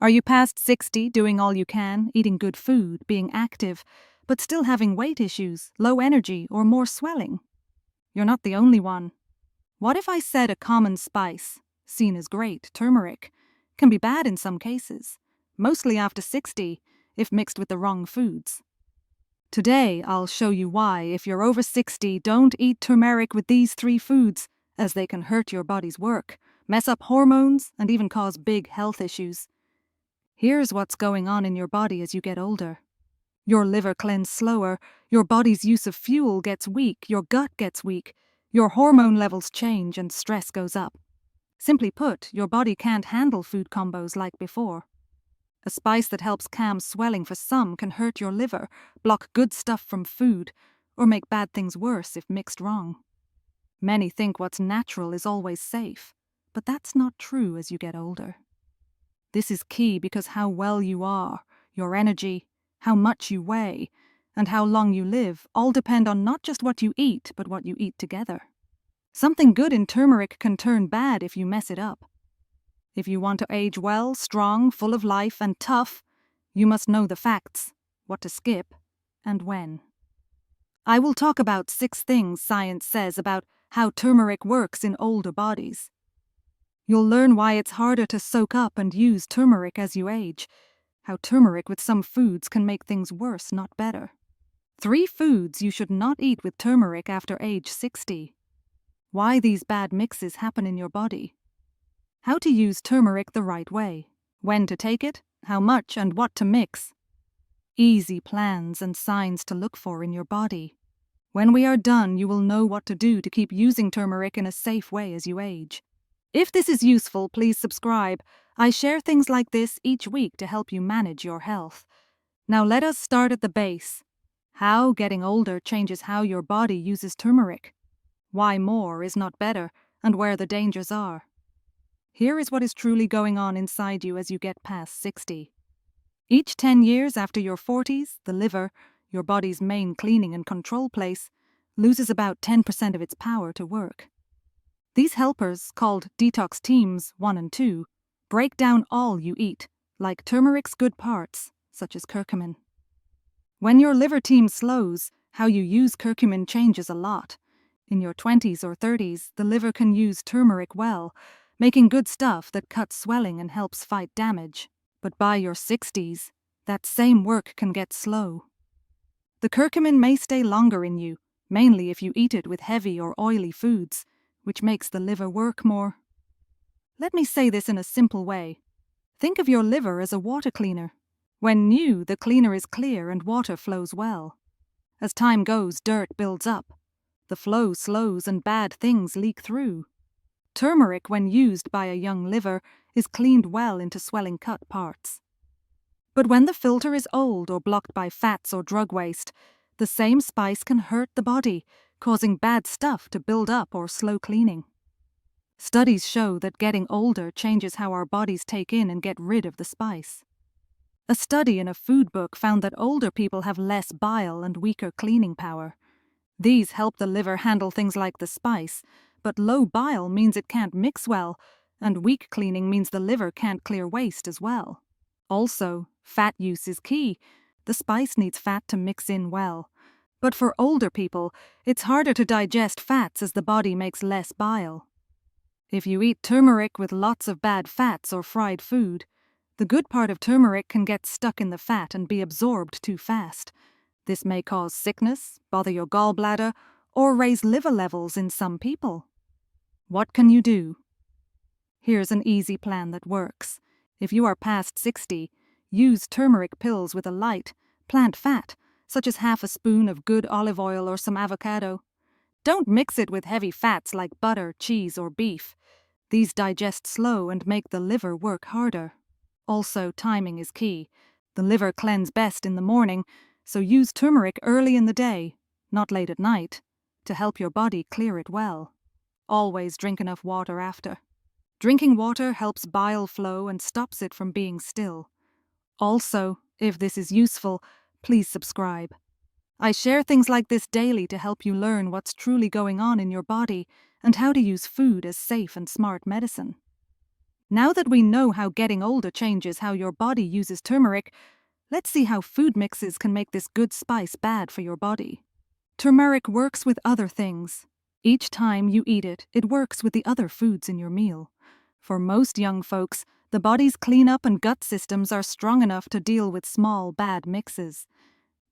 Are you past 60, doing all you can, eating good food, being active, but still having weight issues, low energy, or more swelling? You're not the only one. What if I said a common spice, seen as great, turmeric, can be bad in some cases, mostly after 60, if mixed with the wrong foods? Today, I'll show you why, if you're over 60, don't eat turmeric with these 3 foods, as they can hurt your body's work, mess up hormones, and even cause big health issues. Here's what's going on in your body as you get older. Your liver cleanses slower, your body's use of fuel gets weak, your gut gets weak, your hormone levels change, and stress goes up. Simply put, your body can't handle food combos like before. A spice that helps calm swelling for some can hurt your liver, block good stuff from food, or make bad things worse if mixed wrong. Many think what's natural is always safe, but that's not true as you get older. This is key because how well you are, your energy, how much you weigh, and how long you live all depend on not just what you eat, but what you eat together. Something good in turmeric can turn bad if you mess it up. If you want to age well, strong, full of life, and tough, you must know the facts, what to skip, and when. I will talk about 6 things science says about how turmeric works in older bodies. You'll learn why it's harder to soak up and use turmeric as you age, how turmeric with some foods can make things worse, not better. 3 foods you should not eat with turmeric after age 60. Why these bad mixes happen in your body. How to use turmeric the right way. When to take it, how much, and what to mix. Easy plans and signs to look for in your body. When we are done, you will know what to do to keep using turmeric in a safe way as you age. If this is useful, please subscribe. I share things like this each week to help you manage your health. Now let us start at the base. How getting older changes how your body uses turmeric. Why more is not better, and where the dangers are. Here is what is truly going on inside you as you get past 60. Each 10 years after your 40s, the liver, your body's main cleaning and control place, loses about 10% of its power to work. These helpers, called detox teams 1 and 2, break down all you eat, like turmeric's good parts, such as curcumin. When your liver team slows, how you use curcumin changes a lot. In your 20s or 30s, the liver can use turmeric well, making good stuff that cuts swelling and helps fight damage. But by your 60s, that same work can get slow. The curcumin may stay longer in you, mainly if you eat it with heavy or oily foods, which makes the liver work more. Let me say this in a simple way. Think of your liver as a water cleaner. When new, the cleaner is clear and water flows well. As time goes, dirt builds up. The flow slows and bad things leak through. Turmeric, when used by a young liver, is cleaned well into swelling cut parts. But when the filter is old or blocked by fats or drug waste, the same spice can hurt the body, causing bad stuff to build up or slow cleaning. Studies show that getting older changes how our bodies take in and get rid of the spice. A study in a food book found that older people have less bile and weaker cleaning power. These help the liver handle things like the spice, but low bile means it can't mix well, and weak cleaning means the liver can't clear waste as well. Also, fat use is key. The spice needs fat to mix in well. But for older people, it's harder to digest fats as the body makes less bile. If you eat turmeric with lots of bad fats or fried food, the good part of turmeric can get stuck in the fat and be absorbed too fast. This may cause sickness, bother your gallbladder, or raise liver levels in some people. What can you do? Here's an easy plan that works. If you are past 60, use turmeric pills with a light, plant fat, such as half a spoon of good olive oil or some avocado. Don't mix it with heavy fats like butter, cheese, or beef. These digest slow and make the liver work harder. Also, timing is key. The liver cleanses best in the morning, so use turmeric early in the day, not late at night, to help your body clear it well. Always drink enough water after. Drinking water helps bile flow and stops it from being still. Also, if this is useful, please subscribe. I share things like this daily to help you learn what's truly going on in your body and how to use food as safe and smart medicine. Now that we know how getting older changes how your body uses turmeric, let's see how food mixes can make this good spice bad for your body. Turmeric works with other things. Each time you eat it, it works with the other foods in your meal. For most young folks, the body's cleanup and gut systems are strong enough to deal with small, bad mixes.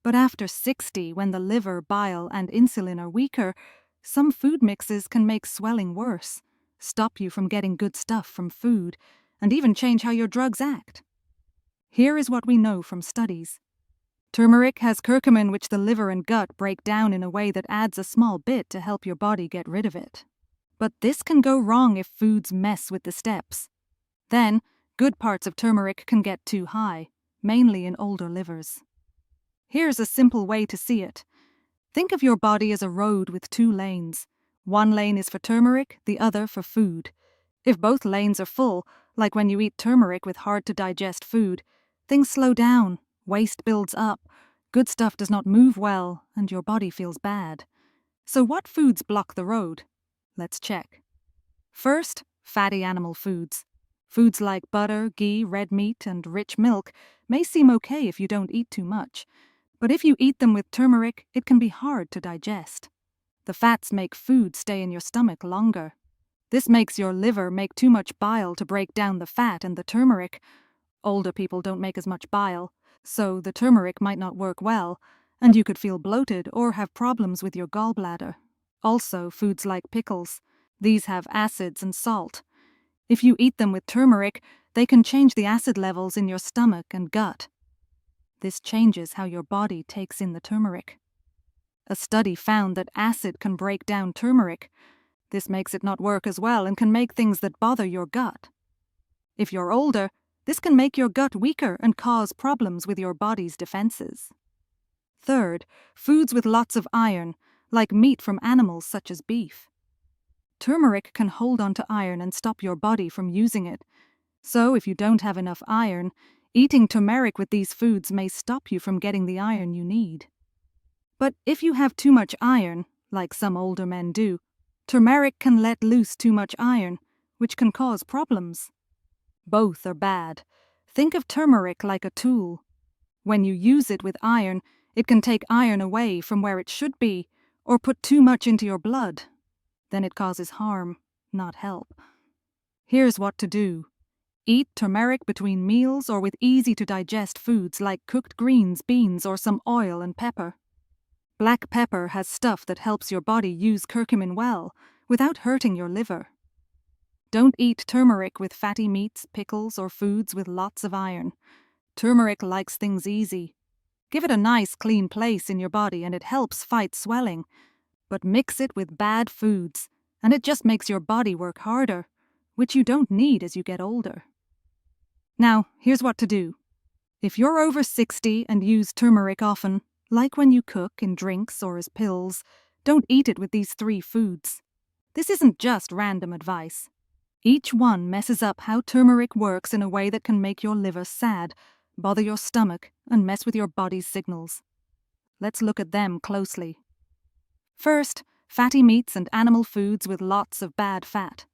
But after 60, when the liver, bile, and insulin are weaker, some food mixes can make swelling worse, stop you from getting good stuff from food, and even change how your drugs act. Here is what we know from studies. Turmeric has curcumin, which the liver and gut break down in a way that adds a small bit to help your body get rid of it. But this can go wrong if foods mess with the steps. Then, good parts of turmeric can get too high, mainly in older livers. Here's a simple way to see it. Think of your body as a road with 2 lanes. One lane is for turmeric, the other for food. If both lanes are full, like when you eat turmeric with hard-to-digest food, things slow down, waste builds up, good stuff does not move well, and your body feels bad. So what foods block the road? Let's check. First, fatty animal foods. Foods like butter, ghee, red meat, and rich milk may seem okay if you don't eat too much. But if you eat them with turmeric, it can be hard to digest. The fats make food stay in your stomach longer. This makes your liver make too much bile to break down the fat and the turmeric. Older people don't make as much bile, so the turmeric might not work well, and you could feel bloated or have problems with your gallbladder. Also, foods like pickles. These have acids and salt. If you eat them with turmeric, they can change the acid levels in your stomach and gut. This changes how your body takes in the turmeric. A study found that acid can break down turmeric. This makes it not work as well and can make things that bother your gut. If you're older, this can make your gut weaker and cause problems with your body's defenses. Third, foods with lots of iron, like meat from animals such as beef. Turmeric can hold onto iron and stop your body from using it. So if you don't have enough iron, eating turmeric with these foods may stop you from getting the iron you need. But if you have too much iron, like some older men do, turmeric can let loose too much iron, which can cause problems. Both are bad. Think of turmeric like a tool. When you use it with iron, it can take iron away from where it should be, or put too much into your blood. Then it causes harm, not help. Here's what to do. Eat turmeric between meals or with easy-to-digest foods like cooked greens, beans, or some oil and pepper. Black pepper has stuff that helps your body use curcumin well, without hurting your liver. Don't eat turmeric with fatty meats, pickles, or foods with lots of iron. Turmeric likes things easy. Give it a nice, clean place in your body and it helps fight swelling. But mix it with bad foods, and it just makes your body work harder, which you don't need as you get older. Now, here's what to do. If you're over 60 and use turmeric often, like when you cook in drinks or as pills, don't eat it with these 3 foods. This isn't just random advice. Each one messes up how turmeric works in a way that can make your liver sad, bother your stomach, and mess with your body's signals. Let's look at them closely. First, fatty meats and animal foods with lots of bad fat.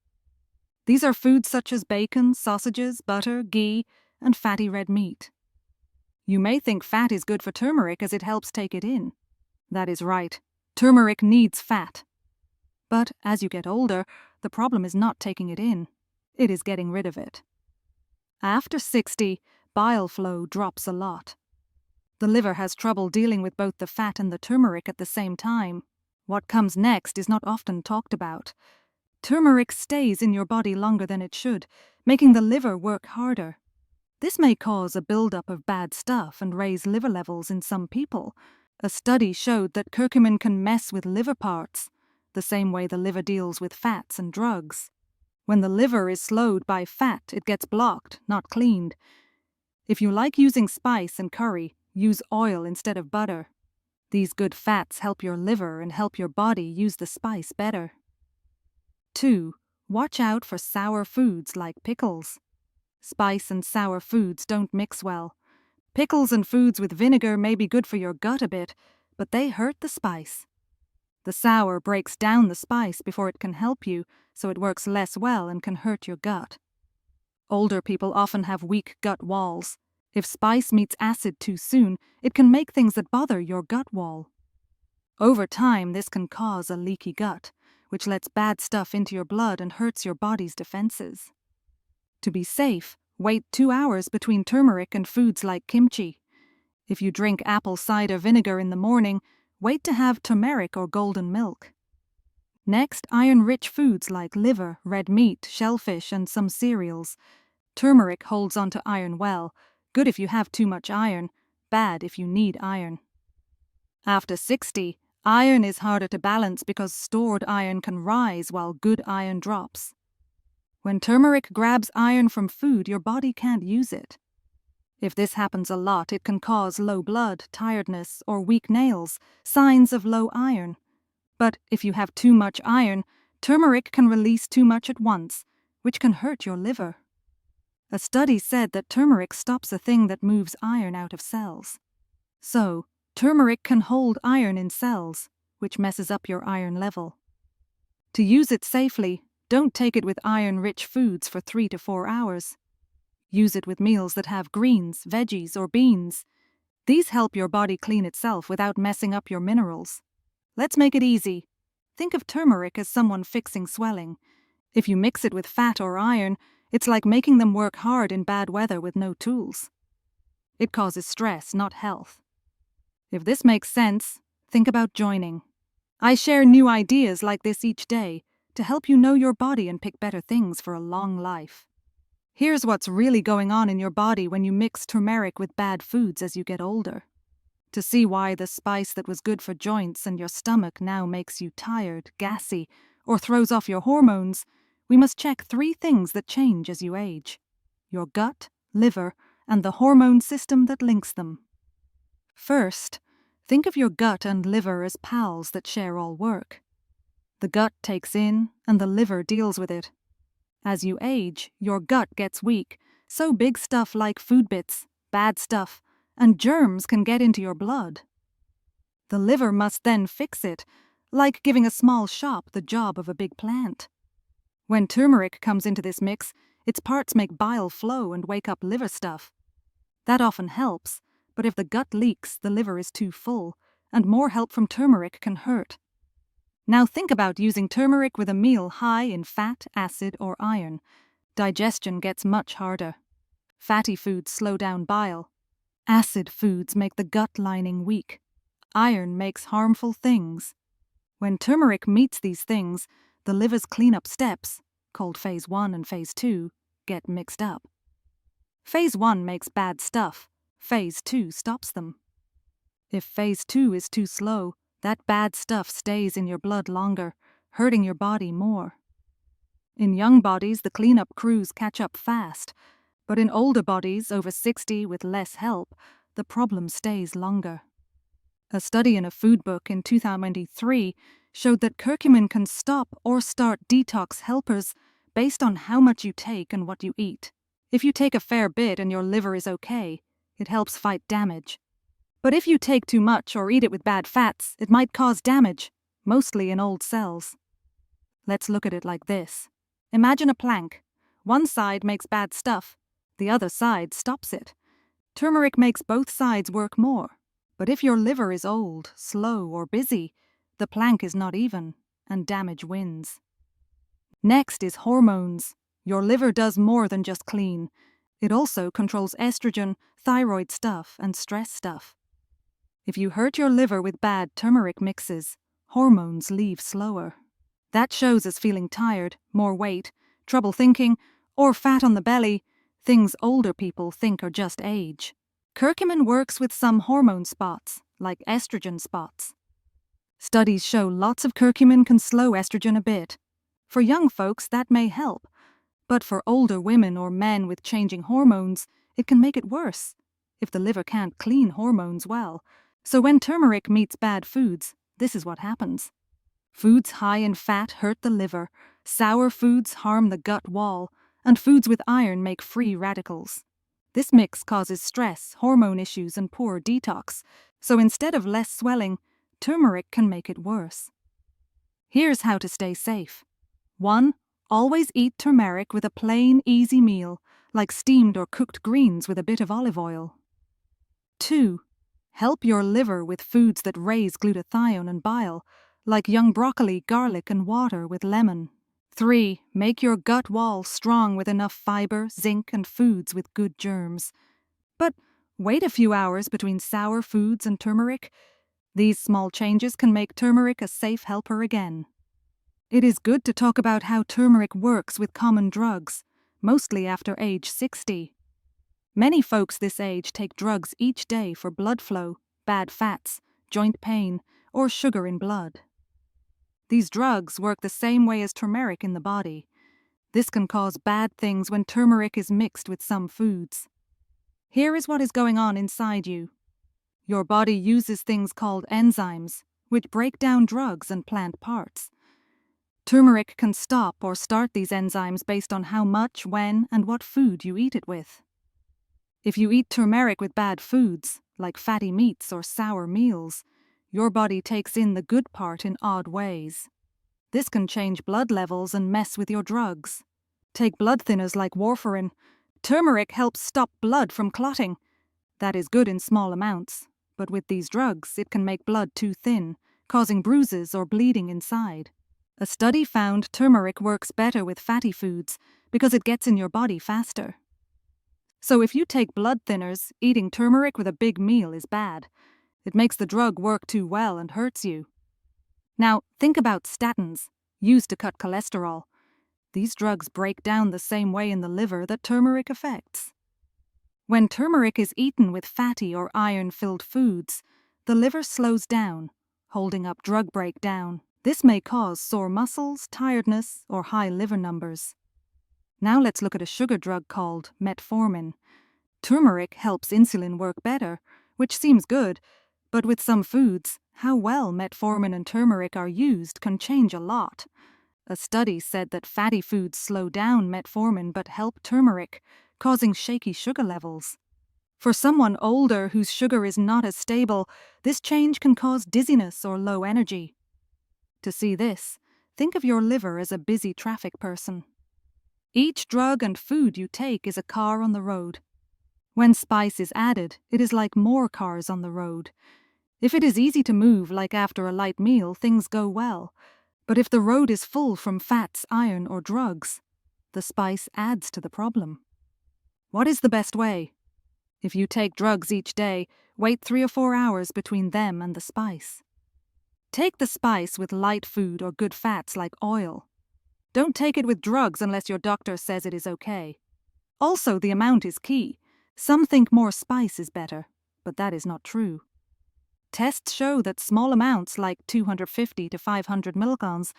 These are foods such as bacon, sausages, butter, ghee, and fatty red meat. You may think fat is good for turmeric as it helps take it in. That is right. Turmeric needs fat. But as you get older, the problem is not taking it in. It is getting rid of it. After 60, bile flow drops a lot. The liver has trouble dealing with both the fat and the turmeric at the same time. What comes next is not often talked about. Turmeric stays in your body longer than it should, making the liver work harder. This may cause a buildup of bad stuff and raise liver levels in some people. A study showed that curcumin can mess with liver parts, the same way the liver deals with fats and drugs. When the liver is slowed by fat, it gets blocked, not cleaned. If you like using spice and curry, use oil instead of butter. These good fats help your liver and help your body use the spice better. 2. Watch out for sour foods like pickles. Spice and sour foods don't mix well. Pickles and foods with vinegar may be good for your gut a bit, but they hurt the spice. The sour breaks down the spice before it can help you, so it works less well and can hurt your gut. Older people often have weak gut walls. If spice meets acid too soon, it can make things that bother your gut wall. Over time, this can cause a leaky gut, which lets bad stuff into your blood and hurts your body's defenses. To be safe, wait 2 hours between turmeric and foods like kimchi. If you drink apple cider vinegar in the morning, wait to have turmeric or golden milk. Next, iron-rich foods like liver, red meat, shellfish, and some cereals. Turmeric holds onto iron well, good if you have too much iron, bad if you need iron. After 60, iron is harder to balance because stored iron can rise while good iron drops. When turmeric grabs iron from food, your body can't use it. If this happens a lot, it can cause low blood, tiredness, or weak nails, signs of low iron. But if you have too much iron, turmeric can release too much at once, which can hurt your liver. A study said that turmeric stops a thing that moves iron out of cells. So, turmeric can hold iron in cells, which messes up your iron level. To use it safely, don't take it with iron-rich foods for 3 to 4 hours. Use it with meals that have greens, veggies, or beans. These help your body clean itself without messing up your minerals. Let's make it easy. Think of turmeric as someone fixing swelling. If you mix it with fat or iron, it's like making them work hard in bad weather with no tools. It causes stress, not health. If this makes sense, think about joining. I share new ideas like this each day to help you know your body and pick better things for a long life. Here's what's really going on in your body when you mix turmeric with bad foods as you get older. To see why the spice that was good for joints and your stomach now makes you tired, gassy, or throws off your hormones, we must check 3 things that change as you age: your gut, liver, and the hormone system that links them. First, think of your gut and liver as pals that share all work. The gut takes in, and the liver deals with it. As you age, your gut gets weak, so big stuff like food bits, bad stuff, and germs can get into your blood. The liver must then fix it, like giving a small shop the job of a big plant. When turmeric comes into this mix, its parts make bile flow and wake up liver stuff. That often helps, but if the gut leaks, the liver is too full, and more help from turmeric can hurt. Now think about using turmeric with a meal high in fat, acid, or iron. Digestion gets much harder. Fatty foods slow down bile. Acid foods make the gut lining weak. Iron makes harmful things. When turmeric meets these things, the liver's cleanup steps, called phase 1 and phase 2, get mixed up. Phase 1 makes bad stuff. Phase 2 stops them. If phase 2 is too slow, that bad stuff stays in your blood longer, hurting your body more. In young bodies, the cleanup crews catch up fast, but in older bodies, over 60 with less help, the problem stays longer. A study in a food book in 2023 showed that curcumin can stop or start detox helpers based on how much you take and what you eat. If you take a fair bit and your liver is okay, it helps fight damage. But if you take too much or eat it with bad fats, it might cause damage, mostly in old cells. Let's look at it like this. Imagine a plank. One side makes bad stuff, the other side stops it. Turmeric makes both sides work more. But if your liver is old, slow, or busy, the plank is not even, and damage wins. Next is hormones. Your liver does more than just clean. It also controls estrogen, thyroid stuff, and stress stuff. If you hurt your liver with bad turmeric mixes, hormones leave slower. That shows as feeling tired, more weight, trouble thinking, or fat on the belly, things older people think are just age. Curcumin works with some hormone spots, like estrogen spots. Studies show lots of curcumin can slow estrogen a bit. For young folks, that may help, but for older women or men with changing hormones, it can make it worse, if the liver can't clean hormones well. So when turmeric meets bad foods, this is what happens. Foods high in fat hurt the liver, sour foods harm the gut wall, and foods with iron make free radicals. This mix causes stress, hormone issues, and poor detox, so instead of less swelling, turmeric can make it worse. Here's how to stay safe. 1. Always eat turmeric with a plain, easy meal, like steamed or cooked greens with a bit of olive oil. 2. Help your liver with foods that raise glutathione and bile, like young broccoli, garlic, and water with lemon. 3. Make your gut wall strong with enough fiber, zinc, and foods with good germs. But wait a few hours between sour foods and turmeric. These small changes can make turmeric a safe helper again. It is good to talk about how turmeric works with common drugs, mostly after age 60. Many folks this age take drugs each day for blood flow, bad fats, joint pain, or sugar in blood. These drugs work the same way as turmeric in the body. This can cause bad things when turmeric is mixed with some foods. Here is what is going on inside you. Your body uses things called enzymes, which break down drugs and plant parts. Turmeric can stop or start these enzymes based on how much, when, and what food you eat it with. If you eat turmeric with bad foods, like fatty meats or sour meals, your body takes in the good part in odd ways. This can change blood levels and mess with your drugs. Take blood thinners like warfarin. Turmeric helps stop blood from clotting. That is good in small amounts, but with these drugs, it can make blood too thin, causing bruises or bleeding inside. A study found turmeric works better with fatty foods because it gets in your body faster. So if you take blood thinners, eating turmeric with a big meal is bad. It makes the drug work too well and hurts you. Now, think about statins, used to cut cholesterol. These drugs break down the same way in the liver that turmeric affects. When turmeric is eaten with fatty or iron-filled foods, the liver slows down, holding up drug breakdown. This may cause sore muscles, tiredness, or high liver numbers. Now let's look at a sugar drug called metformin. Turmeric helps insulin work better, which seems good, but with some foods, how well metformin and turmeric are used can change a lot. A study said that fatty foods slow down metformin but help turmeric, causing shaky sugar levels. For someone older whose sugar is not as stable, this change can cause dizziness or low energy. To see this, think of your liver as a busy traffic person. Each drug and food you take is a car on the road. When spice is added, it is like more cars on the road. If it is easy to move, like after a light meal, things go well. But if the road is full from fats, iron, or drugs, the spice adds to the problem. What is the best way? If you take drugs each day, wait 3 or 4 hours between them and the spice. Take the spice with light food or good fats like oil. Don't take it with drugs unless your doctor says it is okay. Also, the amount is key. Some think more spice is better, but that is not true. Tests show that small amounts like 250 to 500 milligrams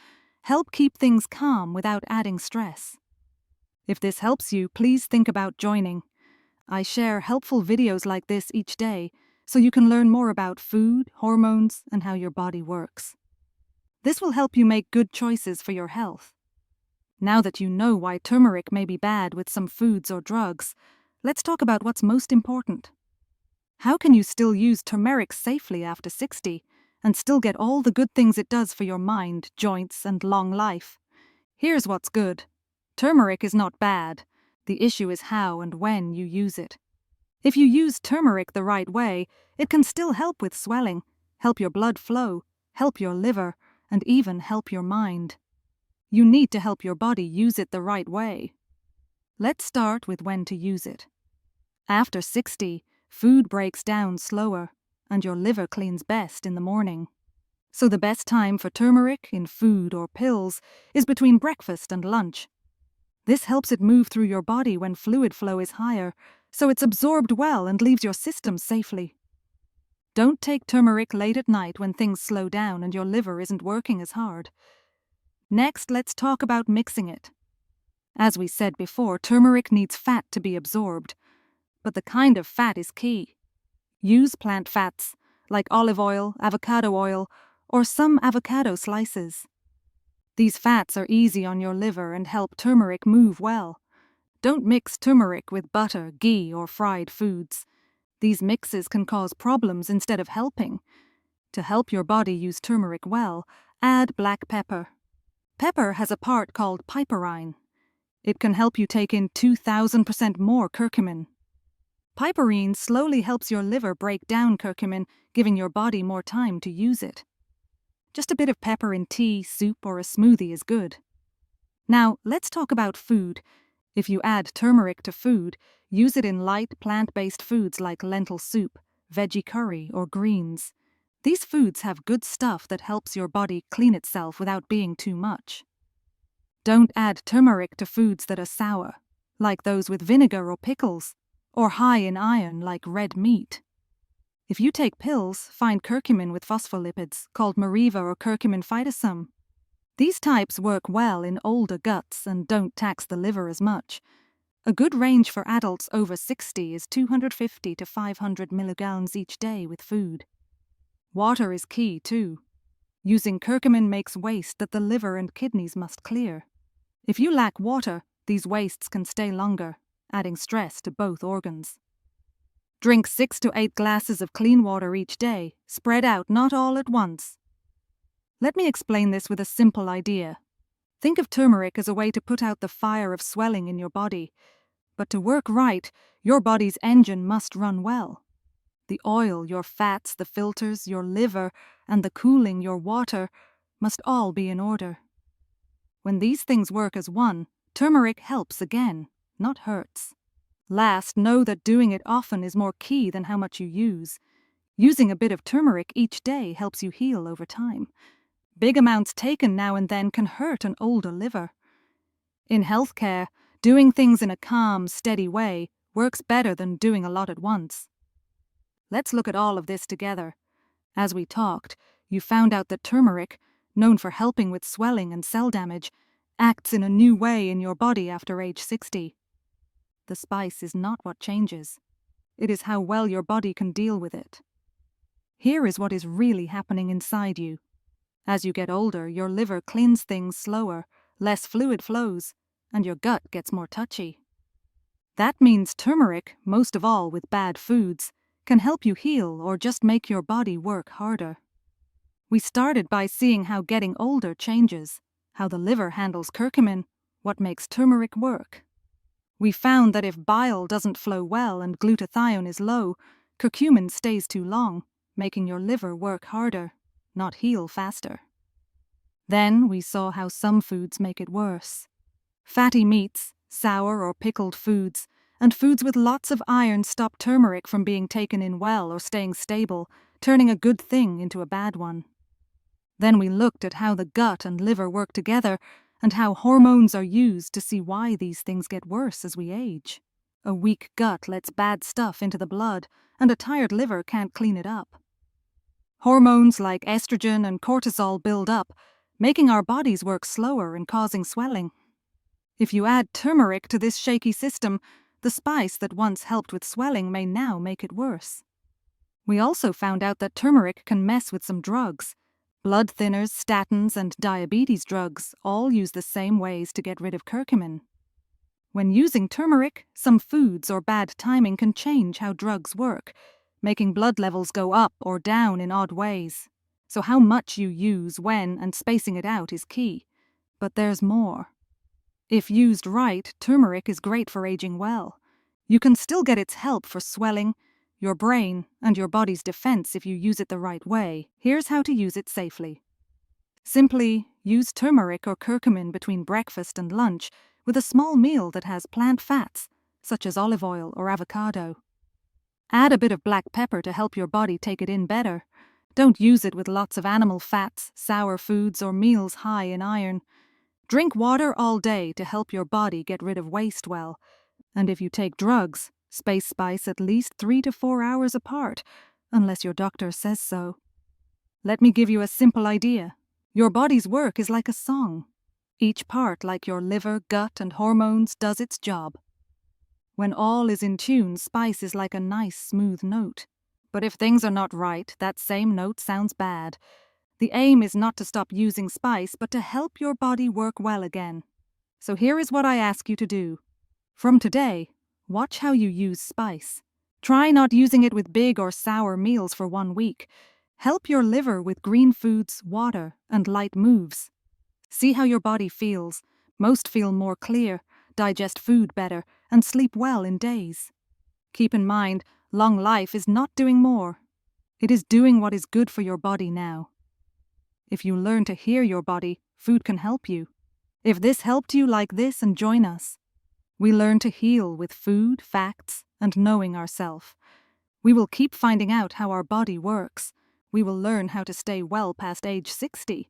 help keep things calm without adding stress. If this helps you, please think about joining. I share helpful videos like this each day so you can learn more about food, hormones, and how your body works. This will help you make good choices for your health. Now that you know why turmeric may be bad with some foods or drugs, let's talk about what's most important. How can you still use turmeric safely after 60 and still get all the good things it does for your mind, joints, and long life? Here's what's good. Turmeric is not bad. The issue is how and when you use it. If you use turmeric the right way, it can still help with swelling, help your blood flow, help your liver, and even help your mind. You need to help your body use it the right way. Let's start with when to use it. After 60, food breaks down slower, and your liver cleans best in the morning. So the best time for turmeric in food or pills is between breakfast and lunch. This helps it move through your body when fluid flow is higher, so it's absorbed well and leaves your system safely. Don't take turmeric late at night when things slow down and your liver isn't working as hard. Next, let's talk about mixing it. As we said before, turmeric needs fat to be absorbed, but the kind of fat is key. Use plant fats, like olive oil, avocado oil, or some avocado slices. These fats are easy on your liver and help turmeric move well. Don't mix turmeric with butter, ghee, or fried foods. These mixes can cause problems instead of helping. To help your body use turmeric well, add black pepper. Pepper has a part called piperine. It can help you take in 2,000% more curcumin. Piperine slowly helps your liver break down curcumin, giving your body more time to use it. Just a bit of pepper in tea, soup, or a smoothie is good. Now, let's talk about food. If you add turmeric to food, use it in light plant-based foods like lentil soup, veggie curry, or greens. These foods have good stuff that helps your body clean itself without being too much. Don't add turmeric to foods that are sour, like those with vinegar or pickles, or high in iron like red meat. If you take pills, find curcumin with phospholipids, called Mariva or curcumin phytosome. These types work well in older guts and don't tax the liver as much. A good range for adults over 60 is 250 to 500 milligrams each day with food. Water is key too. Using curcumin makes waste that the liver and kidneys must clear. If you lack water, these wastes can stay longer, adding stress to both organs. Drink 6 to 8 glasses of clean water each day, spread out, not all at once. Let me explain this with a simple idea. Think of turmeric as a way to put out the fire of swelling in your body. But to work right, your body's engine must run well. The oil, your fats, the filters, your liver, and the cooling, your water, must all be in order. When these things work as one, turmeric helps again, not hurts. Last, know that doing it often is more key than how much you use. Using a bit of turmeric each day helps you heal over time. Big amounts taken now and then can hurt an older liver. In healthcare, doing things in a calm, steady way works better than doing a lot at once. Let's look at all of this together. As we talked, you found out that turmeric, known for helping with swelling and cell damage, acts in a new way in your body after age 60. The spice is not what changes. It is how well your body can deal with it. Here is what is really happening inside you. As you get older, your liver cleans things slower, less fluid flows, and your gut gets more touchy. That means turmeric, most of all with bad foods, can help you heal or just make your body work harder. We started by seeing how getting older changes, how the liver handles curcumin, what makes turmeric work. We found that if bile doesn't flow well and glutathione is low, curcumin stays too long, making your liver work harder, not heal faster. Then we saw how some foods make it worse. Fatty meats, sour or pickled foods, and foods with lots of iron stop turmeric from being taken in well or staying stable, turning a good thing into a bad one. Then we looked at how the gut and liver work together and how hormones are used to see why these things get worse as we age. A weak gut lets bad stuff into the blood, and a tired liver can't clean it up. Hormones like estrogen and cortisol build up, making our bodies work slower and causing swelling. If you add turmeric to this shaky system, the spice that once helped with swelling may now make it worse. We also found out that turmeric can mess with some drugs. Blood thinners, statins, and diabetes drugs all use the same ways to get rid of curcumin. When using turmeric, some foods or bad timing can change how drugs work, making blood levels go up or down in odd ways. So how much you use, when, and spacing it out is key. But there's more. If used right, turmeric is great for aging well. You can still get its help for swelling, your brain, and your body's defense if you use it the right way. Here's how to use it safely. Simply use turmeric or curcumin between breakfast and lunch with a small meal that has plant fats, such as olive oil or avocado. Add a bit of black pepper to help your body take it in better. Don't use it with lots of animal fats, sour foods, or meals high in iron. Drink water all day to help your body get rid of waste well. And if you take drugs, space spice at least 3 to 4 hours apart, unless your doctor says so. Let me give you a simple idea. Your body's work is like a song. Each part, like your liver, gut, and hormones, does its job. When all is in tune, spice is like a nice, smooth note. But if things are not right, that same note sounds bad. The aim is not to stop using spice, but to help your body work well again. So here is what I ask you to do. From today, watch how you use spice. Try not using it with big or sour meals for 1 week. Help your liver with green foods, water, and light moves. See how your body feels. Most feel more clear. digest food better, and sleep well in days. Keep in mind, long life is not doing more. It is doing what is good for your body now. If you learn to hear your body, food can help you. If this helped you like this, and join us. We learn to heal with food, facts, and knowing ourselves. We will keep finding out how our body works. We will learn how to stay well past age 60.